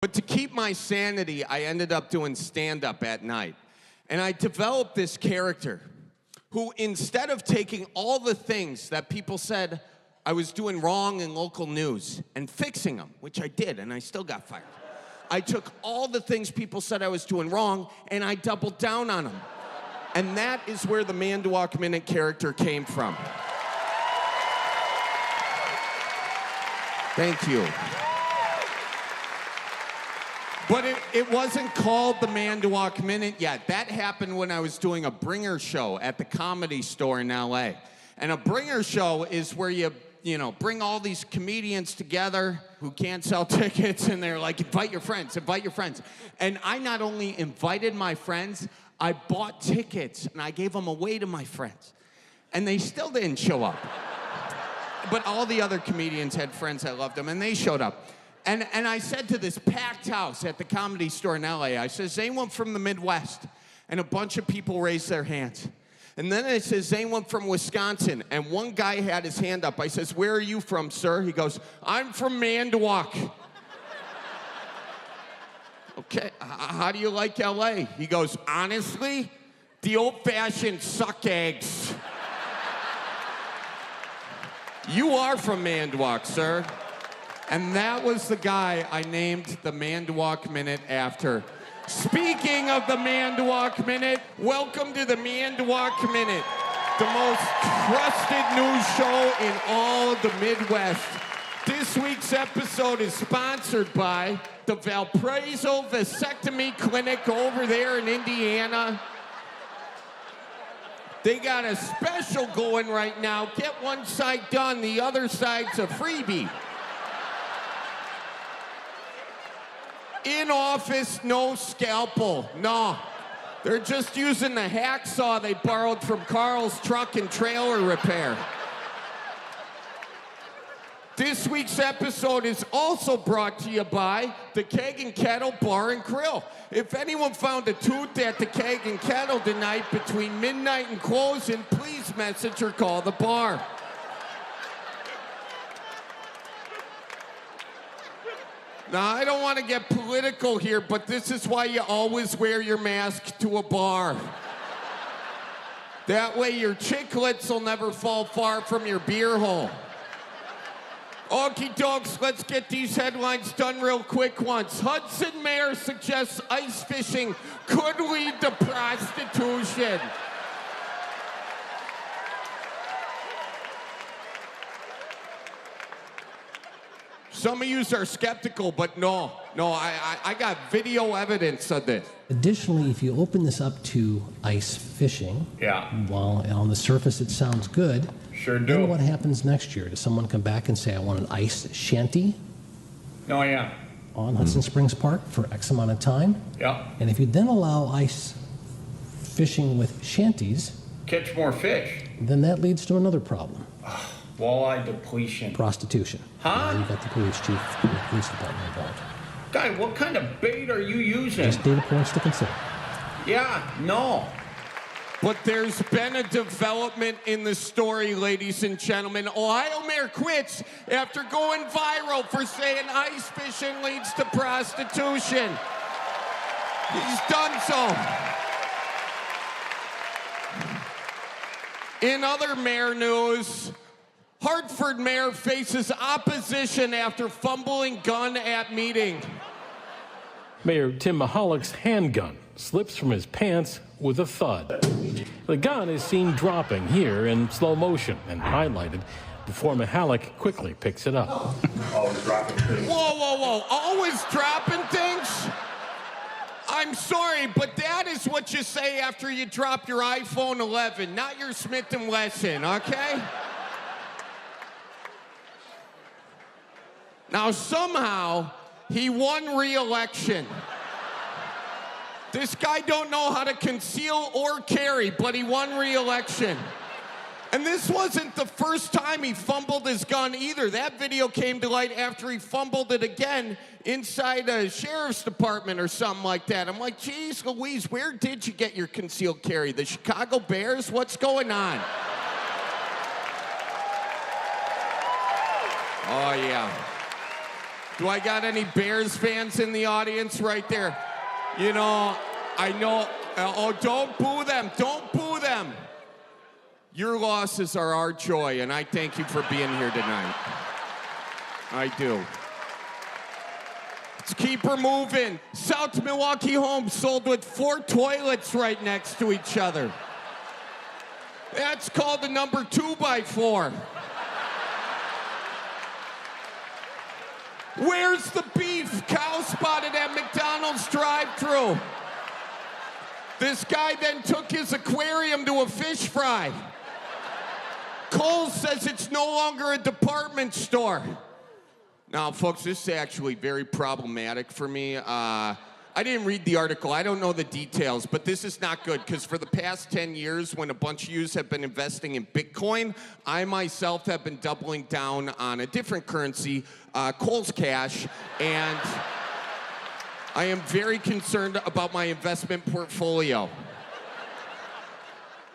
But to keep my sanity, I ended up doing stand-up at night. And I developed this character who, instead of taking all the things that people said I was doing wrong in local news and fixing them, which I did, and I still got fired, I took all the things people said I was doing wrong and I doubled down on them. And that is where the Man to Walk Minute character came from. Thank you. But it wasn't called the Man to Walk Minute yet. That happened when I was doing a bringer show at the Comedy Store in LA. And a bringer show is where you bring all these comedians together who can't sell tickets, and they're like, invite your friends, invite your friends. And I not only invited my friends, I bought tickets and I gave them away to my friends. And they still didn't show up. But all the other comedians had friends that loved them, and they showed up. And I said to this packed house at the Comedy Store in LA, I said, is anyone from the Midwest? And a bunch of people raised their hands. And then I said, is anyone from Wisconsin? And one guy had his hand up. I says, where are you from, sir? He goes, I'm from Manitowoc. Okay, how do you like LA? He goes, honestly, the old-fashioned suck eggs. You are from Manitowoc, sir. And that was the guy I named the Man to Walk Minute after. Speaking of the Man to Walk Minute, welcome to the Man to Walk Minute, the most trusted news show in all of the Midwest. This week's episode is sponsored by the Valparaiso Vasectomy Clinic over there in Indiana. They got a special going right now. Get one side done, the other side's a freebie. In office, no scalpel. No. They're just using the hacksaw they borrowed from Carl's truck and trailer repair. This week's episode is also brought to you by the Keg and Kettle Bar and Grill. If anyone found a tooth at the Keg and Kettle tonight between midnight and closing, please message or call the bar. Now, I don't want to get political here, but this is why you always wear your mask to a bar. That way your chiclets will never fall far from your beer hole. Okie dokes, let's get these headlines done real quick once. Hudson Mayor suggests ice fishing could lead to prostitution. Some of you are skeptical, but no, I got video evidence of this. Additionally, if you open this up to ice fishing, while on the surface it sounds good, sure do. Then what happens next year? Does someone come back and say, I want an ice shanty? Oh, yeah. On Hudson Springs Park for X amount of time? Yeah. And if you then allow ice fishing with shanties, catch more fish. Then that leads to another problem. Walleye depletion. Prostitution. Huh? You've got the police chief and the police department involved. Guy, what kind of bait are you using? Just data points to consider. Yeah, no. But there's been a development in the story, ladies and gentlemen. Ohio mayor quits after going viral for saying ice fishing leads to prostitution. He's done so. In other mayor news, Hartford mayor faces opposition after fumbling gun at meeting. Mayor Tim Mahalik handgun slips from his pants with a thud. The gun is seen dropping here in slow motion and highlighted before Mahalik quickly picks it up. Always dropping things. Whoa. Always dropping things? I'm sorry, but that is what you say after you drop your iPhone 11, not your Smith & Wesson, okay? Now, somehow, he won re-election. This guy don't know how to conceal or carry, but he won re-election. And this wasn't the first time he fumbled his gun either. That video came to light after he fumbled it again inside a sheriff's department or something like that. I'm like, geez Louise, where did you get your concealed carry? The Chicago Bears? What's going on? Oh, yeah. Do I got any Bears fans in the audience right there? You know, I know. Oh, don't boo them. Don't boo them. Your losses are our joy, and I thank you for being here tonight. I do. Let's keep her moving. South Milwaukee home sold with 4 toilets right next to each other. That's called the number 2x4. Where's the beef? Cow spotted at McDonald's drive-thru. This guy then took his aquarium to a fish fry. Kohl's says it's no longer a department store. Now, folks, this is actually very problematic for me. I didn't read the article. I don't know the details, but this is not good because for the past 10 years, when a bunch of yous have been investing in Bitcoin, I myself have been doubling down on a different currency, Kohl's Cash, and I am very concerned about my investment portfolio.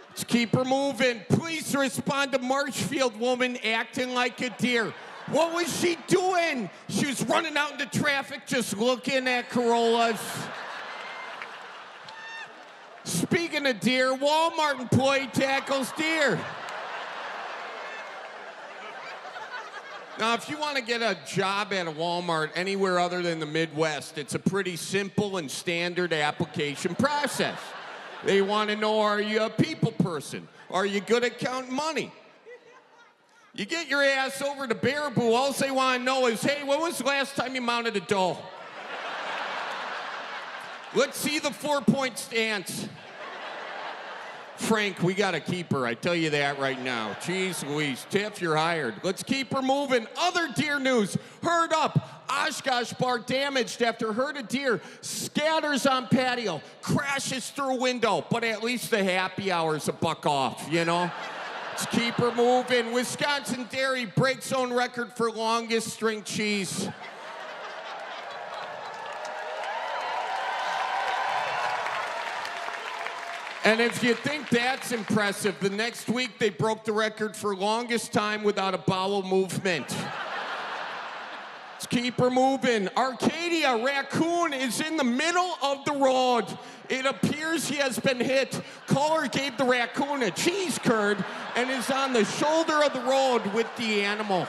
Let's keep her moving. Police respond to Marshfield woman acting like a deer. What was she doing? She was running out into traffic just looking at Corollas. Speaking of deer, Walmart employee tackles deer. Now, if you want to get a job at a Walmart anywhere other than the Midwest, it's a pretty simple and standard application process. They want to know, are you a people person? Are you good at counting money? You get your ass over to Baraboo, all they want to know is, hey, when was the last time you mounted a doe? Let's see the 4-point stance. Frank, we got to keep her. I tell you that right now. Jeez Louise, Tiff, you're hired. Let's keep her moving. Other deer news. Herd up. Oshkosh bar damaged after herd of deer scatters on patio, crashes through window, but at least the happy hour's a buck off, you know? Let's keep her moving. Wisconsin Dairy breaks own record for longest string cheese. And if you think that's impressive, the next week they broke the record for longest time without a bowel movement. Let's keep her moving. Arcadia raccoon is in the middle of the road. It appears he has been hit. Caller gave the raccoon a cheese curd and is on the shoulder of the road with the animal.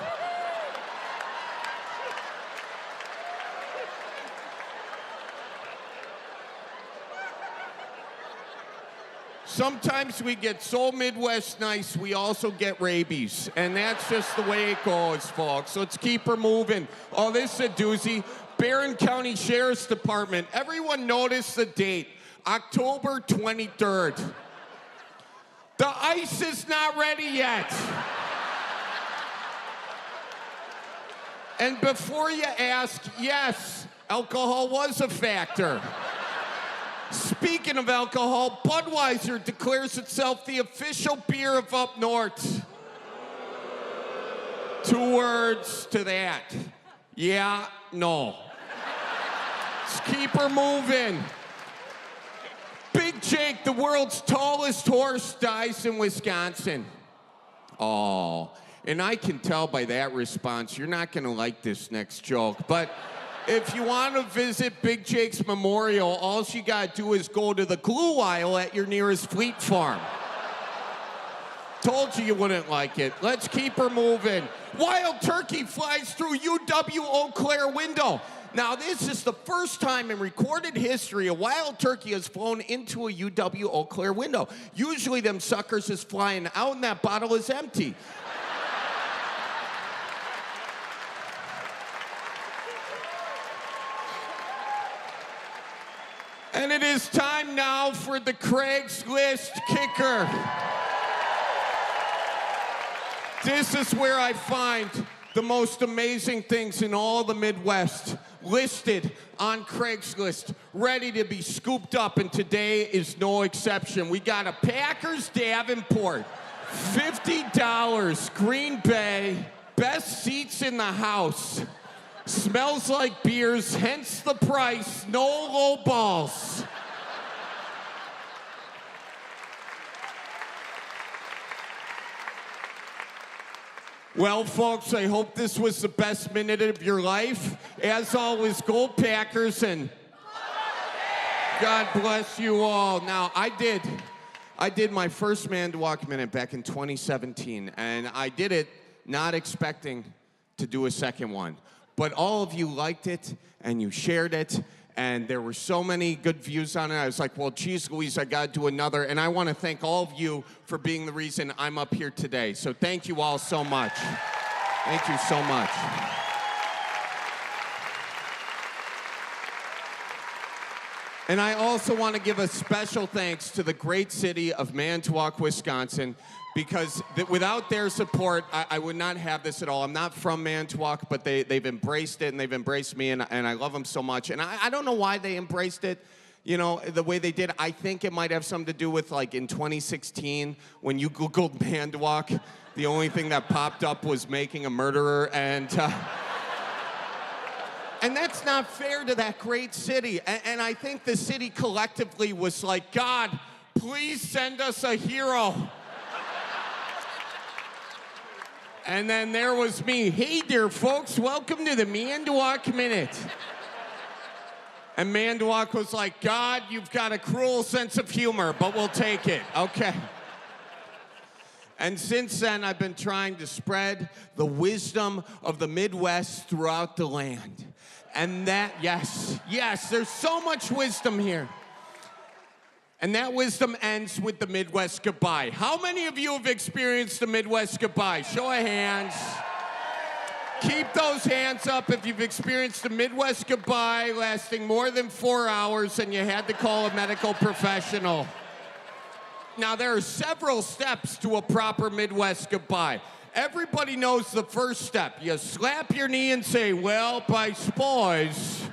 Sometimes we get so Midwest nice, we also get rabies. And that's just the way it goes, folks. Let's keep her moving. Oh, this is a doozy. Berens County Sheriff's Department. Everyone notice the date, October 23rd. The ice is not ready yet. And before you ask, yes, alcohol was a factor. Speaking of alcohol, Budweiser declares itself the official beer of up north. 2 words to that. Yeah, no. Let's keep her moving. Big Jake, the world's tallest horse, dies in Wisconsin. Oh, and I can tell by that response, you're not going to like this next joke, but if you want to visit Big Jake's memorial, all you got to do is go to the glue aisle at your nearest Fleet Farm. Told you wouldn't like it. Let's keep her moving. Wild turkey flies through UW Eau Claire window. Now, this is the first time in recorded history a wild turkey has flown into a UW Eau Claire window. Usually them suckers is flying out and that bottle is empty. And it is time now for the Craigslist kicker. This is where I find the most amazing things in all the Midwest listed on Craigslist, ready to be scooped up, and today is no exception. We got a Packers Davenport, $50, Green Bay, best seats in the house. Smells like beers, hence the price, no low balls. Well, folks, I hope this was the best minute of your life. As always, Gold Packers, and God bless you all. Now, I did my first Man to Walk Minute back in 2017, and I did it not expecting to do a second one. But all of you liked it, and you shared it, and there were so many good views on it. I was like, well, geez, Louise, I got to do another. And I want to thank all of you for being the reason I'm up here today. So thank you all so much. Thank you so much. And I also want to give a special thanks to the great city of Manitowoc, Wisconsin, because without their support, I would not have this at all. I'm not from Manitowoc, but they've embraced it, and they've embraced me, and I love them so much. And I don't know why they embraced it, you know, the way they did. I think it might have something to do with, like, in 2016, when you Googled Manitowoc, the only thing that popped up was making a murderer, and that's not fair to that great city. And I think the city collectively was like, God, please send us a hero. And then there was me. Hey there, folks. Welcome to the Man to Walk Minute. And Man to Walk was like, God, you've got a cruel sense of humor, but we'll take it. Okay. And since then, I've been trying to spread the wisdom of the Midwest throughout the land. And that, yes, there's so much wisdom here. And that wisdom ends with the Midwest goodbye. How many of you have experienced the Midwest goodbye? Show of hands. Keep those hands up if you've experienced the Midwest goodbye lasting more than 4 hours and you had to call a medical professional. Now, there are several steps to a proper Midwest goodbye. Everybody knows the first step. You slap your knee and say, well, I suppose.